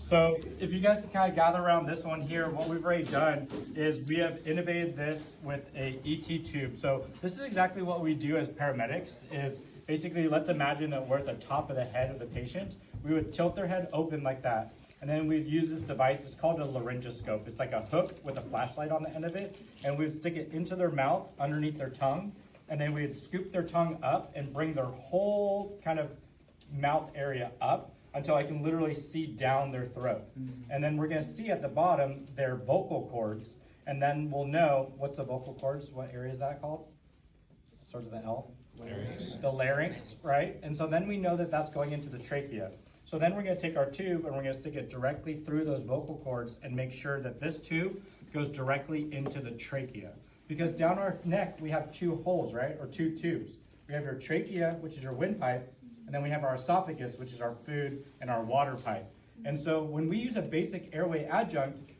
So if you guys can kind of gather around this one here, what we've already done is we have innovated this with a ET tube. So this is exactly what we do as paramedics is basically, let's imagine that we're at the top of the head of the patient. We would tilt their head open like that. And then we'd use this device, it's called a laryngoscope. It's like a hook with a flashlight on the end of it. And we would stick it into their mouth, underneath their tongue. And then we would scoop their tongue up and bring their whole kind of mouth area up until I can literally see down their throat. And then we're gonna see at the bottom their vocal cords. And then we'll know, what's the vocal cords? What area is that called? Starts with an L? Larynx. The larynx, right? And so then we know that that's going into the trachea. So then we're gonna take our tube and we're gonna stick it directly through those vocal cords and make sure that this tube goes directly into the trachea. Because down our neck, we have two holes, right? Or two tubes. We have your trachea, which is your windpipe, and then we have our esophagus, which is our food and our water pipe. And so when we use a basic airway adjunct,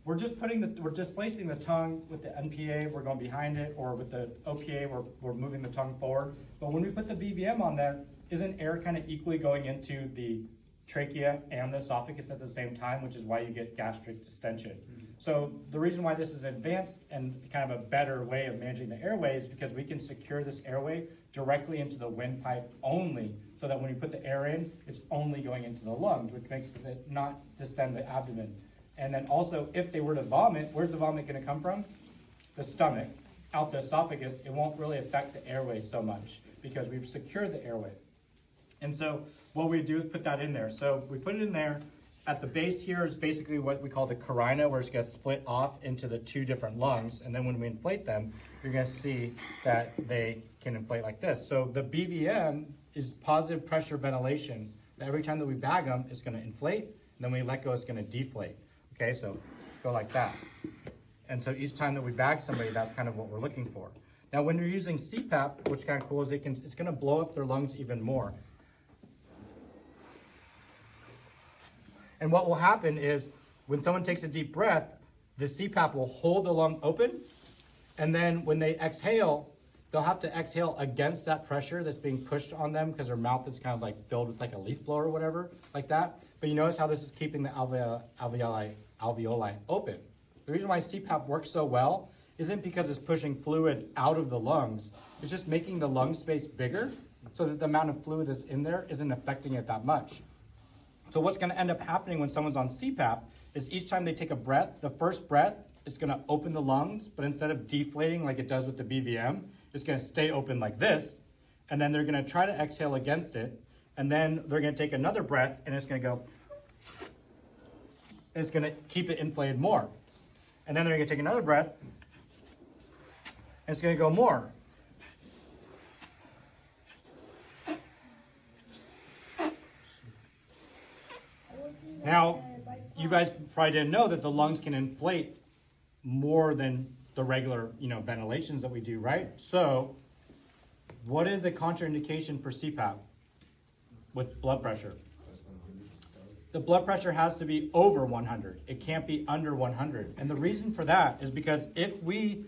we're displacing the tongue with the NPA, we're going behind it, or with the OPA, we're moving the tongue forward. But when we put the BVM on there, isn't air kind of equally going into the trachea and the esophagus at the same time, which is why you get gastric distension. So the reason why this is advanced and kind of a better way of managing the airway is because we can secure this airway directly into the windpipe only, so that when you put the air in, it's only going into the lungs, which makes it not distend the abdomen. And then also, if they were to vomit, where's the vomit gonna come from? The stomach, out the esophagus. It won't really affect the airway so much because we've secured the airway. And so what we do is put that in there. So we put it in there. At the base here is basically what we call the carina, where it's gonna split off into the two different lungs. And then when we inflate them, you're gonna see that they can inflate like this. So the BVM is positive pressure ventilation. Every time that we bag them, it's gonna inflate. And then when we let go, it's gonna deflate. Okay, so go like that. And so each time that we bag somebody, that's kind of what we're looking for. Now, when you're using CPAP, which kind of cool is it's gonna blow up their lungs even more. And what will happen is when someone takes a deep breath, the CPAP will hold the lung open. And then when they exhale, they'll have to exhale against that pressure that's being pushed on them because their mouth is kind of like filled with like a leaf blower or whatever, like that. But you notice how this is keeping the alveoli open. The reason why CPAP works so well isn't because it's pushing fluid out of the lungs. It's just making the lung space bigger so that the amount of fluid that's in there isn't affecting it that much. So what's gonna end up happening when someone's on CPAP is each time they take a breath, the first breath is gonna open the lungs, but instead of deflating like it does with the BVM, it's gonna stay open like this, and then they're gonna try to exhale against it, and then they're gonna take another breath, and it's gonna go, and it's gonna keep it inflated more. And then they're gonna take another breath, and it's gonna go more. Now, you guys probably didn't know that the lungs can inflate more than the regular, ventilations that we do, right? So, what is a contraindication for CPAP with blood pressure? The blood pressure has to be over 100. It can't be under 100. And the reason for that is because if we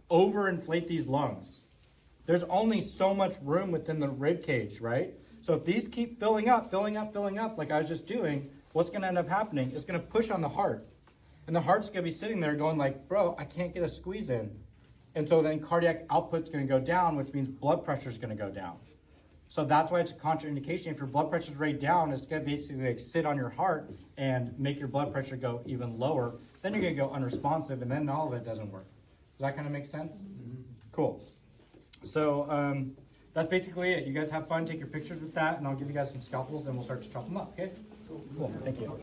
overinflate these lungs, there's only so much room within the rib cage, right? So if these keep filling up, like I was just doing, what's gonna end up happening? It's gonna push on the heart. And the heart's gonna be sitting there going like, bro, I can't get a squeeze in. And so then cardiac output's gonna go down, which means blood pressure's gonna go down. So that's why it's a contraindication. If your blood pressure's right down, it's gonna basically like sit on your heart and make your blood pressure go even lower. Then you're gonna go unresponsive, and then all of it doesn't work. Does that kind of make sense? Mm-hmm. Cool. So that's basically it. You guys have fun, take your pictures with that, and I'll give you guys some scalpels, and we'll start to chop them up, okay? Cool, thank you.